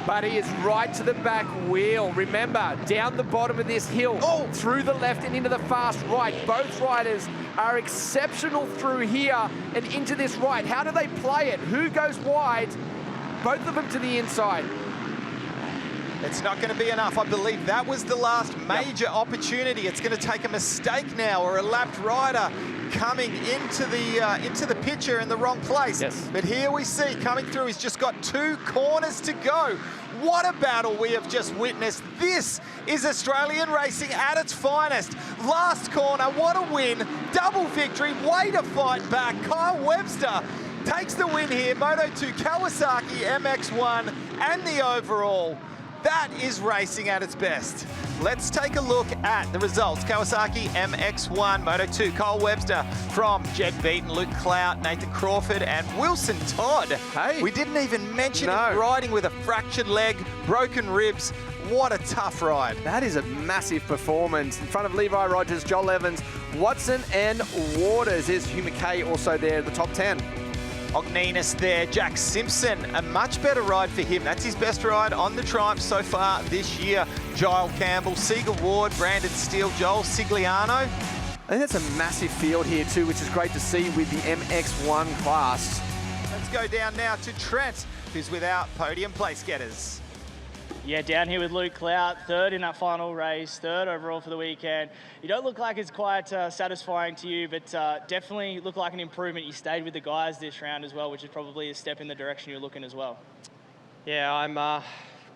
But he is right to the back wheel. Remember, down the bottom of this hill, through the left and into the fast right. Both riders are exceptional through here and into this right. How do they play it? Who goes wide? Both of them to the inside. It's not going to be enough. I believe that was the last major opportunity. It's going to take a mistake now or a lapped rider coming into the picture in the wrong place. Yes. But here we see coming through, he's just got 2 corners to go. What a battle we have just witnessed. This is Australian racing at its finest. Last corner, what a win. Double victory, way to fight back. Kyle Webster takes the win here. Moto2, Kawasaki MX1 and the overall. That is racing at its best. Let's take a look at the results. Kawasaki MX1 Moto2, Kyle Webster from Jed Beaton, Luke Clout, Nathan Crawford, and Wilson Todd. Hey. We didn't even mention him riding with a fractured leg, broken ribs. What a tough ride. That is a massive performance in front of Levi Rogers, Joel Evans, Watson, and Waters. Is Hugh McKay also there in the top 10. Ogninus there, Jack Simpson, a much better ride for him. That's his best ride on the Triumph so far this year. Giles Campbell, Seager Ward, Brandon Steele, Joel Sigliano. I think that's a massive field here too, which is great to see with the MX1 class. Let's go down now to Trent, who's without podium place getters. Yeah, down here with Luke Clout, 3rd in that final race, 3rd overall for the weekend. You don't look like it's quite satisfying to you, but definitely look like an improvement. You stayed with the guys this round as well, which is probably a step in the direction you're looking as well. Yeah, I'm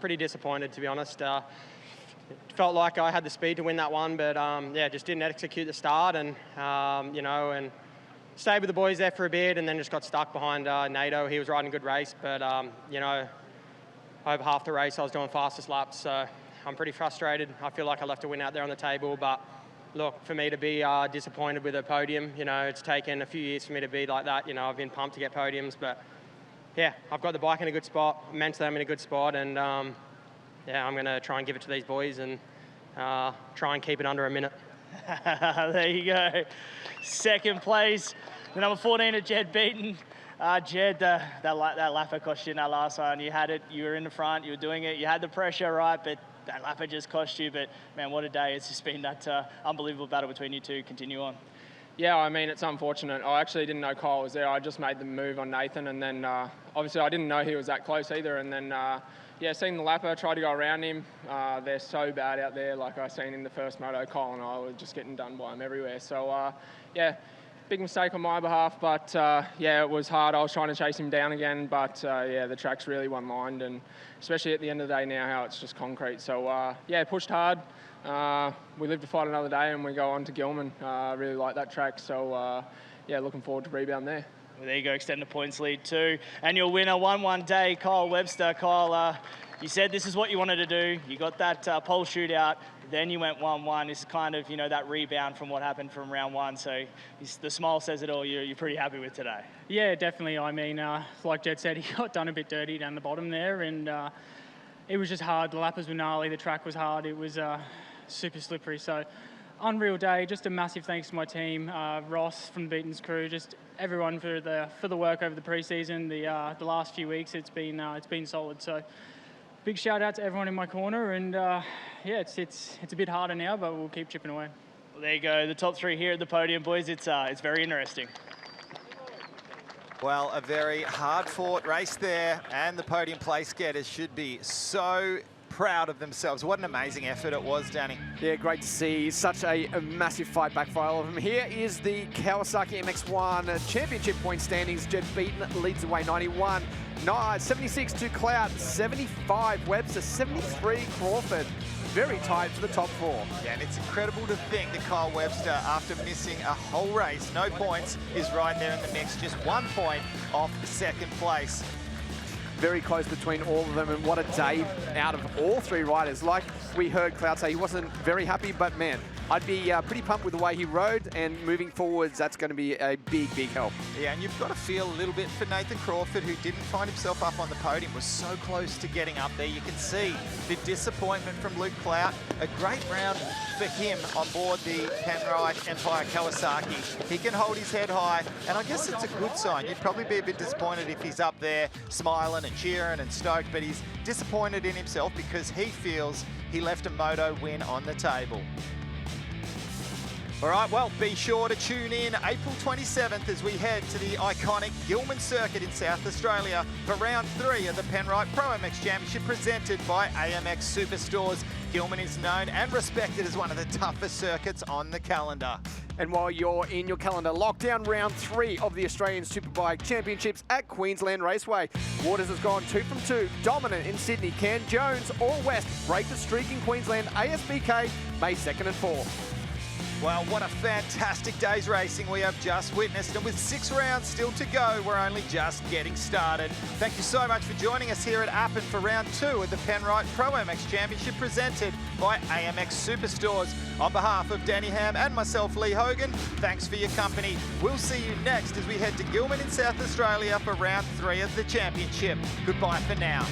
pretty disappointed, to be honest. It felt like I had the speed to win that one, but yeah, just didn't execute the start and, you know, and stayed with the boys there for a bit and then just got stuck behind NATO. He was riding a good race, but, you know, over half the race I was doing fastest laps, so I'm pretty frustrated. I feel like I left a win out there on the table, but look, for me to be disappointed with a podium, you know, it's taken a few years for me to be like that. You know, I've been pumped to get podiums, but yeah, I've got the bike in a good spot, mentally I'm in a good spot, and yeah, I'm going to try and give it to these boys and try and keep it under a minute. There you go. Second place, the number 14 at Jed Beaton. Jed, that lapper cost you in that last one. You had it, you were in the front, you were doing it, you had the pressure, right, but that lapper just cost you. But man, what a day. It's just been that unbelievable battle between you two. Continue on. Yeah, I mean, it's unfortunate. I actually didn't know Kyle was there. I just made the move on Nathan, and then obviously I didn't know he was that close either. And then, yeah, seen the lapper, tried to go around him. They're so bad out there. Like I seen in the first moto, Kyle and I were just getting done by him everywhere. So, yeah, big mistake on my behalf, but yeah, it was hard. I was trying to chase him down again, but yeah, the track's really one-lined, and especially at the end of the day now, how it's just concrete. So, yeah, pushed hard. We live to fight another day, and we go on to Gilman. Really like that track, so yeah, looking forward to rebound there. Well, there you go, extend the points lead too. And your winner, 1-1 day, Kyle Webster. Kyle, you said this is what you wanted to do. You got that pole shootout, then you went 1-1. This is kind of, you know, that rebound from what happened from round one. So the smile says it all. You're pretty happy with today. Yeah, definitely. I mean, like Jed said, he got done a bit dirty down the bottom there, and it was just hard. The lappers were gnarly. The track was hard. It was super slippery. So unreal day. Just a massive thanks to my team, Ross from the Beaton's crew, just everyone for the work over the preseason. The last few weeks, it's been solid. So big shout out to everyone in my corner, and yeah, it's a bit harder now, but we'll keep chipping away. Well, there you go. The top three here at the podium, boys. It's very interesting. Well, a very hard-fought race there, and the podium place getters should be so proud of themselves. What an amazing effort it was, Danny. Yeah, great to see such a massive fight back for all of them. Here is the Kawasaki MX1 championship point standings. Jed Beaton leads the way, 91. 76 to Cloud, 75 Webster, 73 Crawford. Very tight for the top four. Yeah, and it's incredible to think that Kyle Webster, after missing a whole race, no points, is right there in the mix, just 1 point off second place. Very close between all of them, and what a day out of all three riders. Like we heard Cloud say, he wasn't very happy, but man, I'd be pretty pumped with the way he rode, and moving forwards, that's going to be a big, big help. Yeah, and you've got to feel a little bit for Nathan Crawford, who didn't find himself up on the podium, was so close to getting up there. You can see the disappointment from Luke Clout. A great round for him on board the Penrite Empire Kawasaki. He can hold his head high, and I guess it's a good sign. You'd probably be a bit disappointed if he's up there smiling and cheering and stoked, but he's disappointed in himself because he feels he left a moto win on the table. All right, well, be sure to tune in April 27th as we head to the iconic Gilman Circuit in South Australia for round 3 of the Penrite ProMX Championship presented by AMX Superstores. Gilman is known and respected as one of the toughest circuits on the calendar. And while you're in your calendar, lock down round 3 of the Australian Superbike Championships at Queensland Raceway. Waters has gone 2 from 2, dominant in Sydney. Can Jones or West break the streak in Queensland? ASBK, May 2nd and 4th. Well, what a fantastic day's racing we have just witnessed, and with 6 rounds still to go, we're only just getting started. Thank you so much for joining us here at Appin for round 2 of the Penrite ProMX Championship presented by AMX Superstores. On behalf of Danny Ham and myself, Lee Hogan, thanks for your company. We'll see you next as we head to Gilman in South Australia for round 3 of the championship. Goodbye for now.